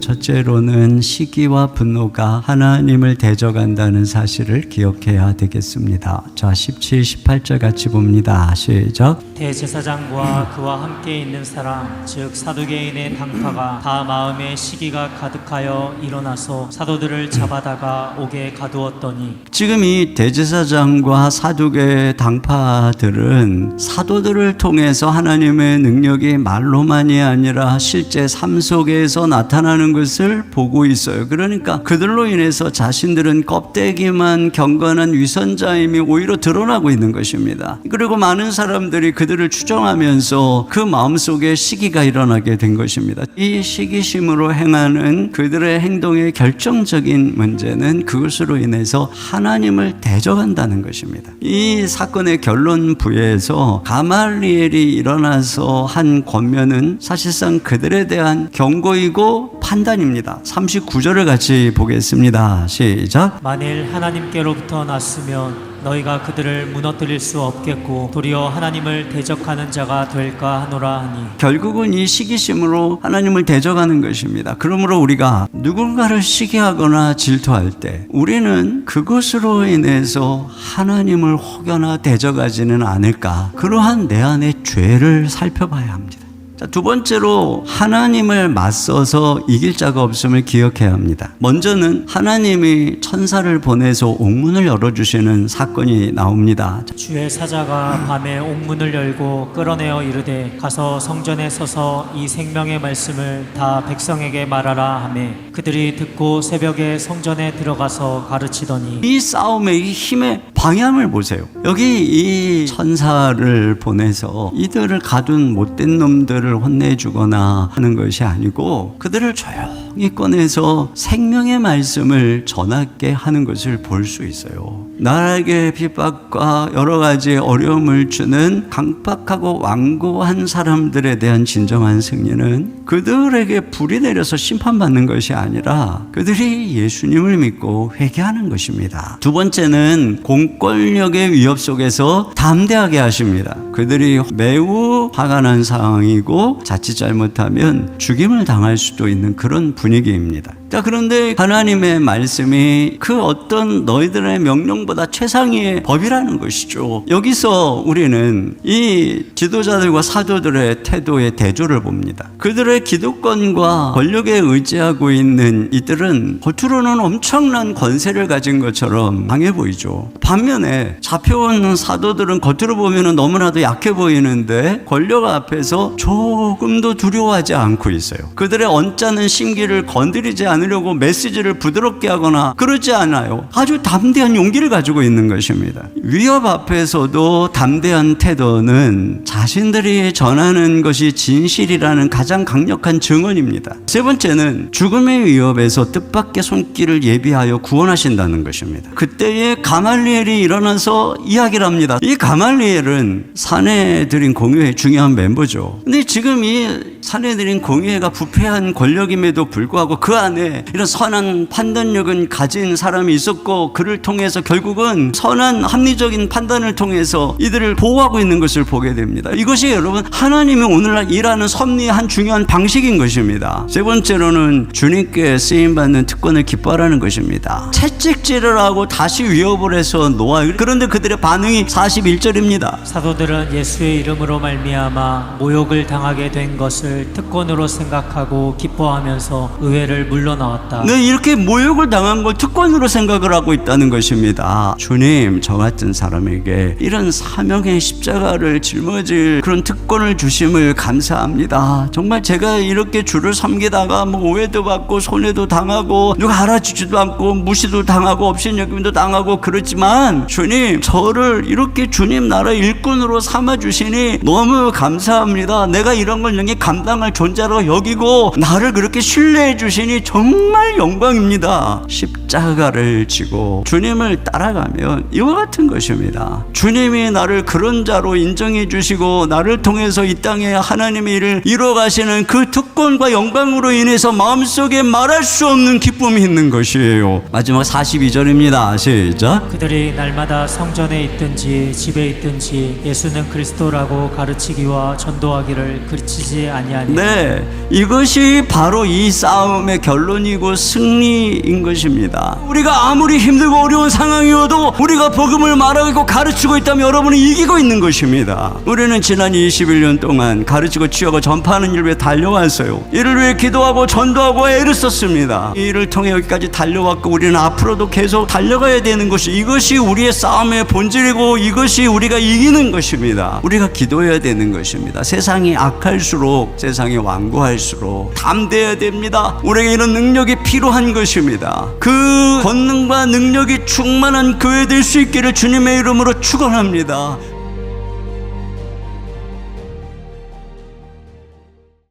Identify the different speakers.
Speaker 1: 첫째로는 시기와 분노가 하나님을 대적한다는 사실을 기억해야 되겠습니다. 자, 17, 18절 같이 봅니다. 시작.
Speaker 2: 대제사장과 그와 함께 있는 사람 즉 사두개인의 당파가 다 마음에 시기가 가득하여 일어나서 사도들을 잡아다가 옥에 가두었더니,
Speaker 1: 지금 이 대제사장과 사두개 당파들은 사도들을 통해서 하나님의 능력이 말로만이 아니라 실제 삶 속에서 나타나는 것을 보고 있어요. 그러니까 그들로 인해서 자신들은 껍데기만 경건한 위선자임이 오히려 드러나고 있는 것입니다. 그리고 많은 사람들이 그들을 추종하면서 그 마음속에 시기가 일어나게 된 것입니다. 이 시기심으로 행하는 그들의 행동의 결정적인 문제는 그것으로 인해서 하나님을 대적한다는 것입니다. 이 사건의 결론부에서 가말리엘이 일어나서 한 권면은 사실상 그들에 대한 경고이고 판단입니다. 39절을 같이 보겠습니다. 시작.
Speaker 2: 만일 하나님께로부터 났으면 너희가 그들을 무너뜨릴 수 없겠고 도리어 하나님을 대적하는 자가 될까 하노라 하니,
Speaker 1: 결국은 이 시기심으로 하나님을 대적하는 것입니다. 그러므로 우리가 누군가를 시기하거나 질투할 때 우리는 그것으로 인해서 하나님을 혹여나 대적하지는 않을까, 그러한 내 안의 죄를 살펴봐야 합니다. 자, 두 번째로 하나님을 맞서서 이길 자가 없음을 기억해야 합니다. 먼저는 하나님이 천사를 보내서 옥문을 열어주시는 사건이 나옵니다.
Speaker 2: 주의 사자가 밤에 옥문을 열고 끌어내어 이르되 가서 성전에 서서 이 생명의 말씀을 다 백성에게 말하라 하매, 그들이 듣고 새벽에 성전에 들어가서 가르치더니,
Speaker 1: 이 싸움의 이 힘의 방향을 보세요. 여기 이 천사를 보내서 이들을 가둔 못된 놈들을 혼내주거나 하는 것이 아니고 그들을 조용히 꺼내서 생명의 말씀을 전하게 하는 것을 볼 수 있어요. 나에게 핍박과 여러 가지 어려움을 주는 강팍하고 완고한 사람들에 대한 진정한 승리는 그들에게 불이 내려서 심판받는 것이 아니라 그들이 예수님을 믿고 회개하는 것입니다. 두 번째는 공권력의 위협 속에서 담대하게 하십니다. 그들이 매우 화가 난 상황이고 자칫 잘못하면 죽임을 당할 수도 있는 그런 분위기입니다. 자, 그런데 하나님의 말씀이 그 어떤 너희들의 명령보다 최상위의 법이라는 것이죠. 여기서 우리는 이 지도자들과 사도들의 태도의 대조를 봅니다. 그들의 기득권과 권력에 의지하고 있는 이들은 겉으로는 엄청난 권세를 가진 것처럼 강해 보이죠. 반면에 잡혀온 사도들은 겉으로 보면 너무나도 약해 보이는데 권력 앞에서 조금도 두려워하지 않고 있어요. 그들의 언짢은 심기를 건드리지 않으려고 메시지를 부드럽게 하거나 그러지 않아요. 아주 담대한 용기를 가지고 있는 것입니다. 위협 앞에서도 담대한 태도는 자신들이 전하는 것이 진실이라는 가장 강력한 증언입니다. 세 번째는 죽음의 위협에서 뜻밖의 손길을 예비하여 구원하신다는 것입니다. 그때에 가말리엘이 일어나서 이야기를 합니다. 이 가말리엘은 사내들인 공회의 중요한 멤버죠. 근데 지금 이 사내들인 공회가 부패한 권력임에도 불구하고 그 안에 이런 선한 판단력은 가진 사람이 있었고, 그를 통해서 결국은 선한 합리적인 판단을 통해서 이들을 보호하고 있는 것을 보게 됩니다. 이것이 여러분 하나님이 오늘날 일하는 섭리의 한 중요한 방식인 것입니다. 세 번째로는 주님께 쓰임받는 특권을 기뻐하라는 것입니다. 채찍질을 하고 다시 위협을 해서 놓아요. 그런데 그들의 반응이 41절입니다.
Speaker 2: 사도들은 예수의 이름으로 말미암아 모욕을 당하게 된 것을 특권으로 생각하고 기뻐하면서 의회를 물러나왔다.
Speaker 1: 네, 이렇게 모욕을 당한 걸 특권으로 생각을 하고 있다는 것입니다. 주님, 저 같은 사람에게 이런 사명의 십자가를 짊어질 그런 특권을 주심을 감사합니다. 정말 제가 이렇게 주를 섬기다가 오해도 받고 손해도 당하고 누가 알아주지도 않고 무시도 당하고 업신여김도 당하고 그렇지만 주님, 저를 이렇게 주님 나라 일꾼으로 삼아주시니 너무 감사합니다. 내가 이런 걸 감당할 존재로 여기고 나를 그렇게 신뢰해 주시니 정말 영광입니다. 10 십자가를 지고 주님을 따라가면 이와 같은 것입니다. 주님이 나를 그런 자로 인정해 주시고 나를 통해서 이 땅에 하나님의 일을 이루어 가시는 그 특권과 영광으로 인해서 마음속에 말할 수 없는 기쁨이 있는 것이에요. 마지막 42절입니다. 시작.
Speaker 2: 그들이 날마다 성전에 있든지 집에 있든지 예수는 그리스도라고 가르치기와 전도하기를 그르치지 아니하니.
Speaker 1: 네, 이것이 바로 이 싸움의 결론이고 승리인 것입니다. 우리가 아무리 힘들고 어려운 상황이어도 우리가 복음을 말하고 가르치고 있다면 여러분이 이기고 있는 것입니다. 우리는 지난 21년 동안 가르치고 치유하고 전파하는 일 위해 달려왔어요. 이를 위해 기도하고 전도하고 애를 썼습니다. 이 일을 통해 여기까지 달려왔고 우리는 앞으로도 계속 달려가야 되는 것이, 이것이 우리의 싸움의 본질이고 이것이 우리가 이기는 것입니다. 우리가 기도해야 되는 것입니다. 세상이 악할수록, 세상이 완고할수록 담대해야 됩니다. 우리에게 이런 능력이 필요한 것입니다. 그 권능과 능력이 충만한 교회 될 수 있기를 주님의 이름으로 축원합니다.